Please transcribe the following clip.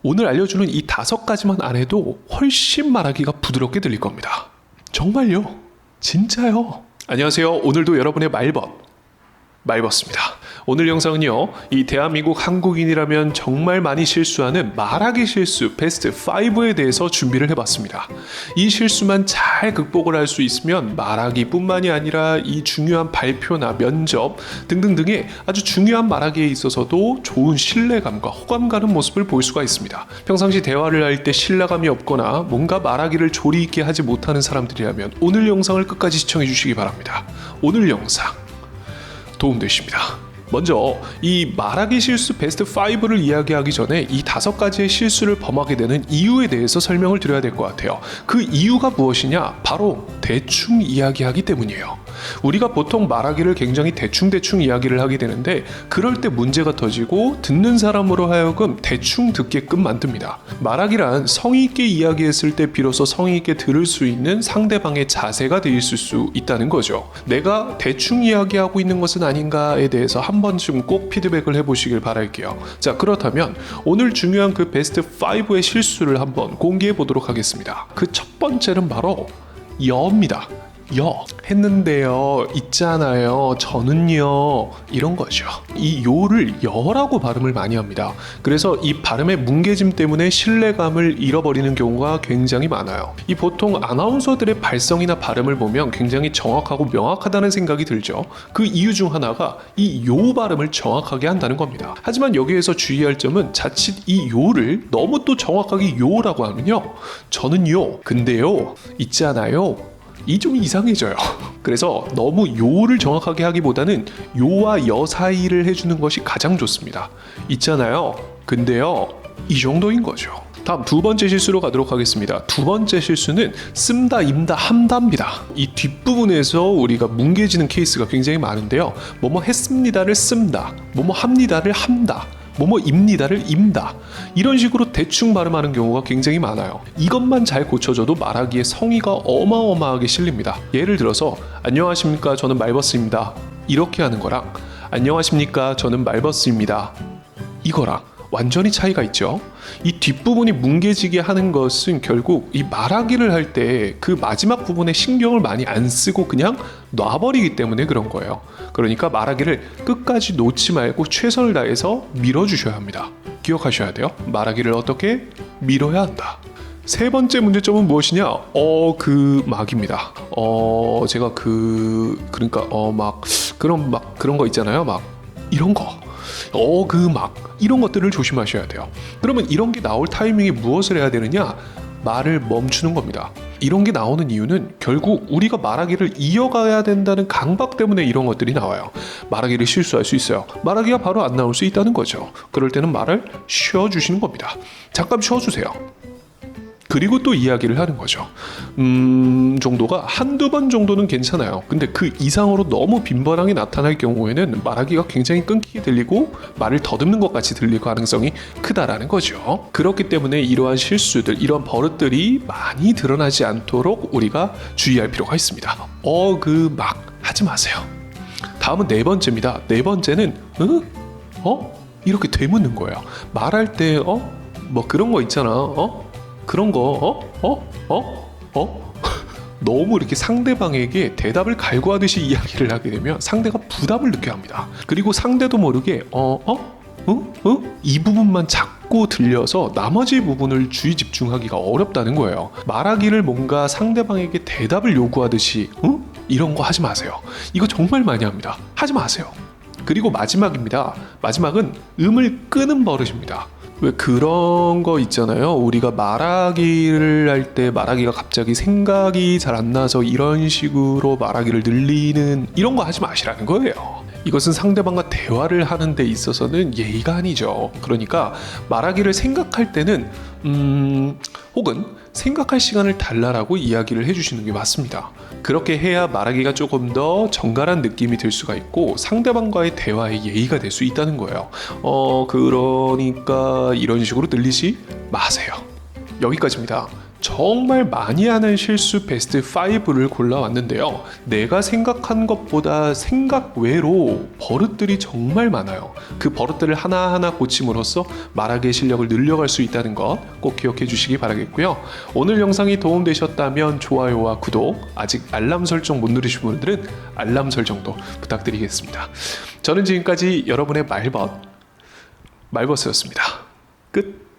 오늘 알려주는 이 5가지만 안 해도 훨씬 말하기가 부드럽게 들릴 겁니다. 정말요? 진짜요? 안녕하세요. 오늘도 여러분의 말벗습니다. 오늘 영상은요, 이 대한민국 한국인이라면 정말 많이 실수하는 말하기 실수 베스트 5에 대해서 준비를 해봤습니다. 이 실수만 잘 극복을 할 수 있으면 말하기 뿐만이 아니라 이 중요한 발표나 면접 등등등의 아주 중요한 말하기에 있어서도 좋은 신뢰감과 호감 가는 모습을 볼 수가 있습니다. 평상시 대화를 할 때 신뢰감이 없거나 뭔가 말하기를 조리 있게 하지 못하는 사람들이라면 오늘 영상을 끝까지 시청해 주시기 바랍니다. 오늘 영상 도움되십니다. 먼저 이 말하기 실수 베스트 5를 이야기하기 전에 이 5가지의 실수를 범하게 되는 이유에 대해서 설명을 드려야 될 것 같아요. 그 이유가 무엇이냐? 바로 대충 이야기하기 때문이에요. 우리가 보통 말하기를 굉장히 대충 이야기를 하게 되는데 그럴 때 문제가 터지고 듣는 사람으로 하여금 대충 듣게끔 만듭니다. 말하기란 성의 있게 이야기했을 때 비로소 성의 있게 들을 수 있는 상대방의 자세가 돼 있을 수 있다는 거죠. 내가 대충 이야기하고 있는 것은 아닌가에 대해서 한 번쯤 꼭 피드백을 해보시길 바랄게요. 자, 그렇다면 오늘 중요한 그 베스트 5의 실수를 한번 공개해 보도록 하겠습니다. 그 첫 번째는 바로 여입니다. 했는데요, 있잖아요, 저는요, 이런 거죠. 이 요를 여라고 발음을 많이 합니다. 그래서 이 발음의 뭉개짐 때문에 신뢰감을 잃어버리는 경우가 굉장히 많아요. 이 보통 아나운서들의 발성이나 발음을 보면 굉장히 정확하고 명확하다는 생각이 들죠. 그 이유 중 하나가 이 요 발음을 정확하게 한다는 겁니다. 하지만 여기에서 주의할 점은 자칫 이 요를 너무 또 정확하게 요라고 하면요, 저는요, 근데요, 있잖아요, 이 좀 이상해져요. 그래서 너무 요를 정확하게 하기보다는 요와 여 사이를 해주는 것이 가장 좋습니다. 있잖아요, 근데요, 이 정도인 거죠. 다음 두 번째 실수로 가도록 하겠습니다. 두 번째 실수는 씀다, 임다, 함다입니다. 이 뒷부분에서 우리가 뭉개지는 케이스가 굉장히 많은데요. 뭐뭐 했습니다를 씀다, 뭐뭐 합니다를 함다, 뭐뭐입니다를 임다, 이런 식으로 대충 발음하는 경우가 굉장히 많아요. 이것만 잘 고쳐줘도 말하기에 성의가 어마어마하게 실립니다. 예를 들어서 안녕하십니까, 저는 말벗습니다, 이렇게 하는 거랑 안녕하십니까, 저는 말벗습니다, 이거랑 완전히 차이가 있죠. 이 뒷부분이 뭉개지게 하는 것은 결국 이 말하기를 할 때 그 마지막 부분에 신경을 많이 안 쓰고 그냥 놔버리기 때문에 그런 거예요. 그러니까 말하기를 끝까지 놓지 말고 최선을 다해서 밀어주셔야 합니다. 기억하셔야 돼요. 말하기를 어떻게 밀어야 한다. 세 번째 문제점은 무엇이냐? 막입니다. 제가 그런 거 있잖아요. 막 이런 거. 이런 것들을 조심하셔야 돼요. 그러면 이런 게 나올 타이밍에 무엇을 해야 되느냐? 말을 멈추는 겁니다. 이런 게 나오는 이유는 결국 우리가 말하기를 이어가야 된다는 강박 때문에 이런 것들이 나와요. 말하기를 실수할 수 있어요. 말하기가 바로 안 나올 수 있다는 거죠. 그럴 때는 말을 쉬어주시는 겁니다. 잠깐 쉬어주세요. 그리고 또 이야기를 하는 거죠. 정도가 한두 번 정도는 괜찮아요. 근데 그 이상으로 너무 빈번하게 나타날 경우에는 말하기가 굉장히 끊기게 들리고 말을 더듬는 것 같이 들릴 가능성이 크다라는 거죠. 그렇기 때문에 이러한 실수들, 이러한 버릇들이 많이 드러나지 않도록 우리가 주의할 필요가 있습니다. 하지 마세요. 다음은 네 번째입니다. 네 번째는 이렇게 되묻는 거예요. 말할 때 그런 거 있잖아. 그런 거 너무 이렇게 상대방에게 대답을 갈구하듯이 이야기를 하게 되면 상대가 부담을 느껴 합니다. 그리고 상대도 모르게 이 부분만 자꾸 들려서 나머지 부분을 주의 집중하기가 어렵다는 거예요. 말하기를 뭔가 상대방에게 대답을 요구하듯이 이런 거 하지 마세요. 이거 정말 많이 합니다. 하지 마세요. 그리고 마지막입니다. 마지막은 음을 끄는 버릇입니다. 왜 그런 거 있잖아요. 우리가 말하기를 할 때 말하기가 갑자기 생각이 잘 안 나서 이런 식으로 말하기를 늘리는, 이런 거 하지 마시라는 거예요. 이것은 상대방과 대화를 하는 데 있어서는 예의가 아니죠. 그러니까 말하기를 생각할 때는 혹은 생각할 시간을 달라라고 이야기를 해주시는 게 맞습니다. 그렇게 해야 말하기가 조금 더 정갈한 느낌이 들 수가 있고 상대방과의 대화의 예의가 될 수 있다는 거예요. 그러니까 이런 식으로 들리지 마세요. 여기까지입니다. 정말 많이 하는 실수 베스트 5를 골라왔는데요. 내가 생각한 것보다 생각 외로 버릇들이 정말 많아요. 그 버릇들을 하나하나 고침으로써 말하기의 실력을 늘려갈 수 있다는 것 꼭 기억해 주시기 바라겠고요. 오늘 영상이 도움되셨다면 좋아요와 구독, 아직 알람 설정 못 누르신 분들은 알람 설정도 부탁드리겠습니다. 저는 지금까지 여러분의 말벗, 말벗이었습니다. 끝.